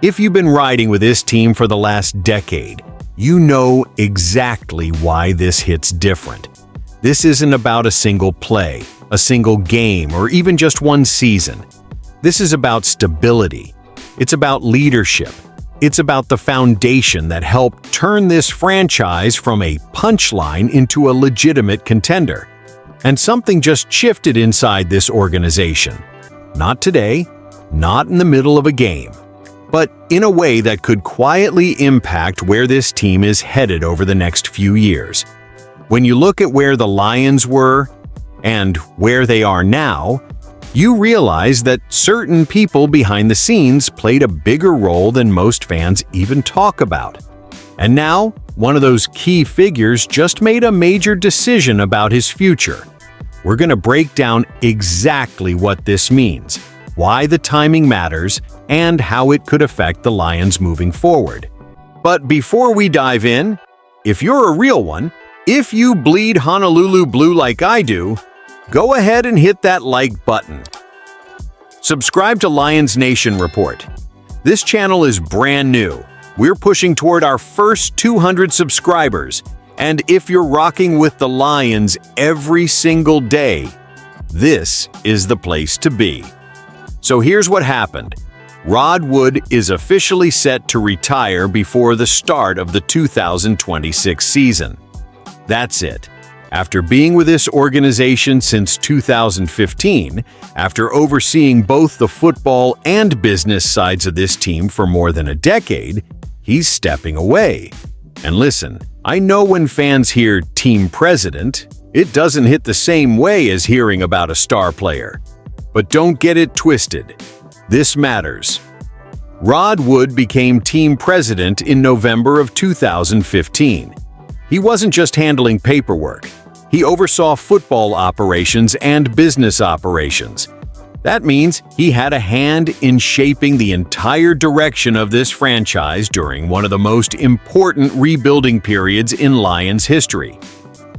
If you've been riding with this team for the last decade, you know exactly why this hits different. This isn't about a single play, a single game, or even just one season. This is about stability. It's about leadership. It's about the foundation that helped turn this franchise from a punchline into a legitimate contender. And something just shifted inside this organization. Not today, not in the middle of a game, but in a way that could quietly impact where this team is headed over the next few years. When you look at where the Lions were and where they are now, you realize that certain people behind the scenes played a bigger role than most fans even talk about. And now, one of those key figures just made a major decision about his future. We're going to break down exactly what this means, why the timing matters, and how it could affect the Lions moving forward. But before we dive in, if you're a real one, if you bleed Honolulu blue like I do, go ahead and hit that like button. Subscribe to Lions Nation Report. This channel is brand new. We're pushing toward our first 200 subscribers. And if you're rocking with the Lions every single day, this is the place to be. So here's what happened. Rod Wood is officially set to retire before the start of the 2026 season. That's it. After being with this organization since 2015, after overseeing both the football and business sides of this team for more than a decade, he's stepping away. And listen, I know when fans hear team president, it doesn't hit the same way as hearing about a star player. But don't get it twisted. This matters. Rod Wood became team president in November of 2015. He wasn't just handling paperwork. He oversaw football operations and business operations. That means he had a hand in shaping the entire direction of this franchise during one of the most important rebuilding periods in Lions history.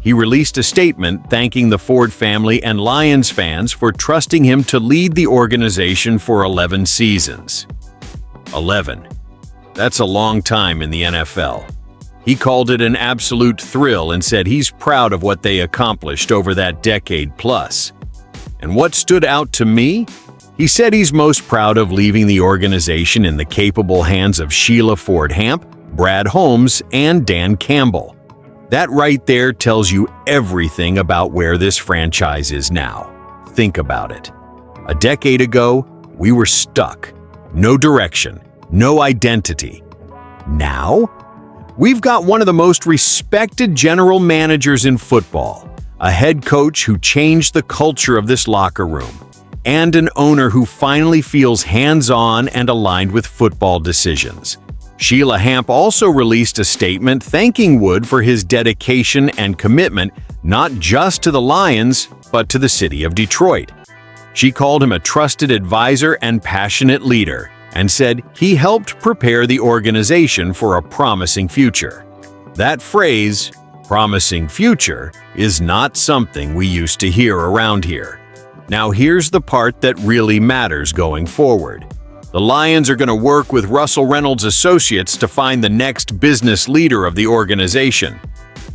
He released a statement thanking the Ford family and Lions fans for trusting him to lead the organization for 11 seasons. 11. That's a long time in the NFL. He called it an absolute thrill and said he's proud of what they accomplished over that decade plus. And what stood out to me? He said he's most proud of leaving the organization in the capable hands of Sheila Ford Hamp, Brad Holmes, and Dan Campbell. That right there tells you everything about where this franchise is now. Think about it. A decade ago, we were stuck. No direction, no identity. Now, we've got one of the most respected general managers in football, a head coach who changed the culture of this locker room, and an owner who finally feels hands-on and aligned with football decisions. Sheila Hamp also released a statement thanking Wood for his dedication and commitment not just to the Lions, but to the city of Detroit. She called him a trusted advisor and passionate leader, and said he helped prepare the organization for a promising future. That phrase, promising future, is not something we used to hear around here. Now here's the part that really matters going forward. The Lions are going to work with Russell Reynolds Associates to find the next business leader of the organization.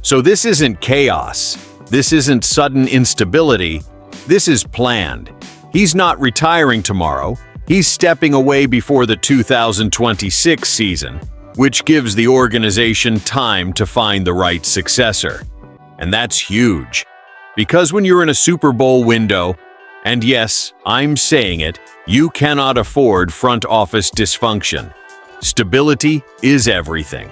So this isn't chaos. This isn't sudden instability. This is planned. He's not retiring tomorrow. He's stepping away before the 2026 season, which gives the organization time to find the right successor. And that's huge. Because when you're in a Super Bowl window, and yes, I'm saying it, you cannot afford front office dysfunction. Stability is everything.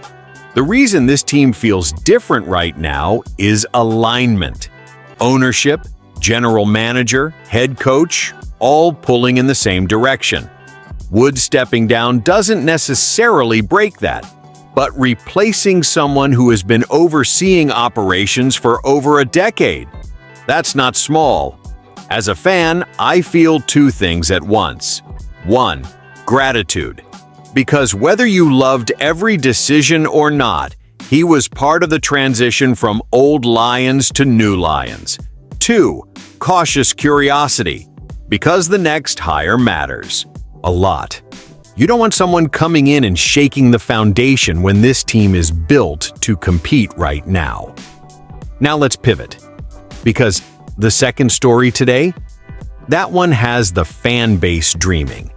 The reason this team feels different right now is alignment. Ownership, general manager, head coach, all pulling in the same direction. Wood stepping down doesn't necessarily break that, but replacing someone who has been overseeing operations for over a decade. That's not small. As a fan, I feel two things at once. One, gratitude. Because whether you loved every decision or not, he was part of the transition from old Lions to new Lions. Two, cautious curiosity. Because the next hire matters. A lot. You don't want someone coming in and shaking the foundation when this team is built to compete right now. Now let's pivot, because the second story today, that one has the fan base dreaming.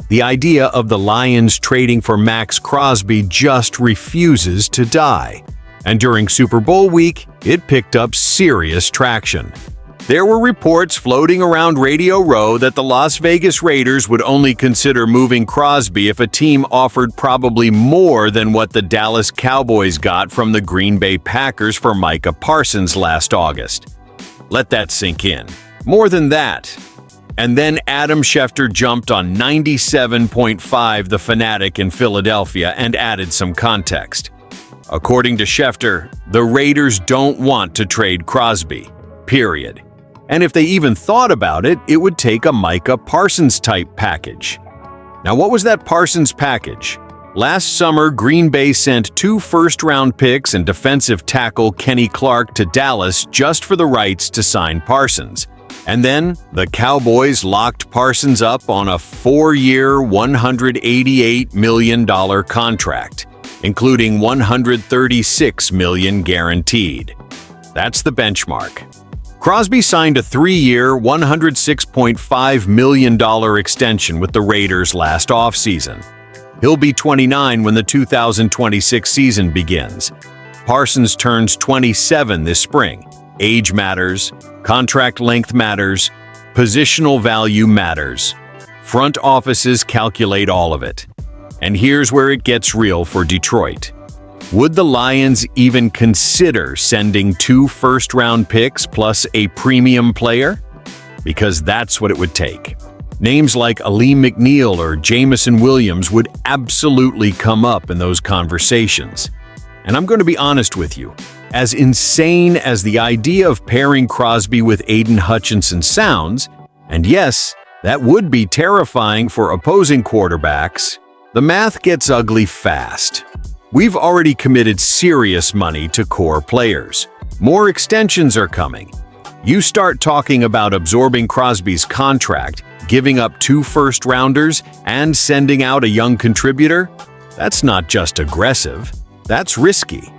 The idea of the Lions trading for Maxx Crosby just refuses to die. And during Super Bowl week, it picked up serious traction. There were reports floating around Radio Row that the Las Vegas Raiders would only consider moving Crosby if a team offered probably more than what the Dallas Cowboys got from the Green Bay Packers for Micah Parsons last August. Let that sink in. More than that. And then Adam Schefter jumped on 97.5 The Fanatic in Philadelphia and added some context. According to Schefter, the Raiders don't want to trade Crosby, period. And if they even thought about it, it would take a Micah Parsons-type package. Now, what was that Parsons package? Last summer, Green Bay sent 2 first-round picks and defensive tackle Kenny Clark to Dallas just for the rights to sign Parsons. And then, the Cowboys locked Parsons up on a 4-year, $188 million contract, including $136 million guaranteed. That's the benchmark. Crosby signed a 3-year, $106.5 million extension with the Raiders last offseason. He'll be 29 when the 2026 season begins. Parsons turns 27 this spring. Age matters, contract length matters, positional value matters. Front offices calculate all of it. And here's where it gets real for Detroit. Would the Lions even consider sending 2 first-round picks plus a premium player? Because that's what it would take. Names like Aleem McNeil or Jameson Williams would absolutely come up in those conversations. And I'm going to be honest with you. As insane as the idea of pairing Crosby with Aiden Hutchinson sounds, and yes, that would be terrifying for opposing quarterbacks, the math gets ugly fast. We've already committed serious money to core players. More extensions are coming. You start talking about absorbing Crosby's contract, giving up 2 first-rounders, and sending out a young contributor? That's not just aggressive, that's risky.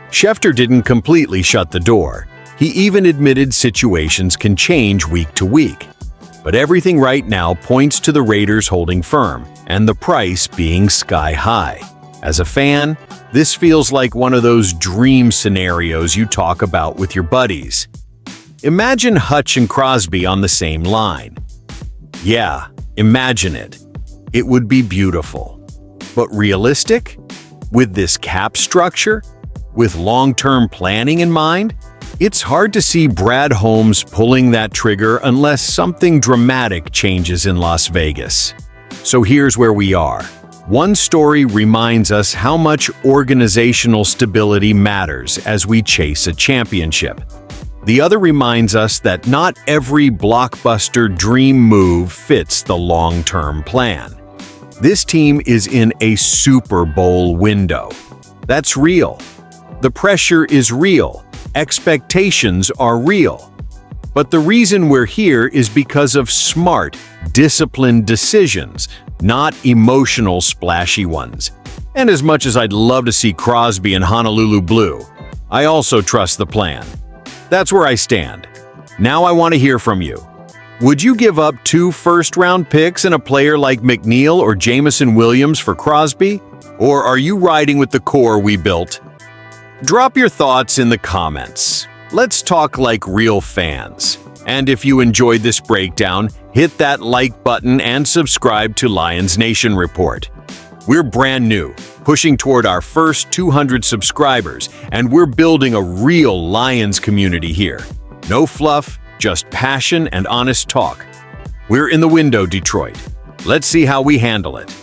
Schefter didn't completely shut the door. He even admitted situations can change week to week. But everything right now points to the Raiders holding firm, and the price being sky high. As a fan, this feels like one of those dream scenarios you talk about with your buddies. Imagine Hutch and Crosby on the same line. Yeah, imagine it. It would be beautiful. But realistic? With this cap structure? With long-term planning in mind? It's hard to see Brad Holmes pulling that trigger unless something dramatic changes in Las Vegas. So here's where we are. One story reminds us how much organizational stability matters as we chase a championship. The other reminds us that not every blockbuster dream move fits the long-term plan. This team is in a Super Bowl window. That's real. The pressure is real. Expectations are real. But the reason we're here is because of smart, disciplined decisions, not emotional, splashy ones. And as much as I'd love to see Crosby in Honolulu blue, I also trust the plan. That's where I stand. Now I want to hear from you. Would you give up 2 first-round picks and a player like McNeil or Jameson Williams for Crosby? Or are you riding with the core we built? Drop your thoughts in the comments. Let's talk like real fans. And if you enjoyed this breakdown, hit that like button and subscribe to Lions Nation Report. We're brand new, pushing toward our first 200 subscribers, and we're building a real Lions community here. No fluff, just passion and honest talk. We're in the window, Detroit. Let's see how we handle it.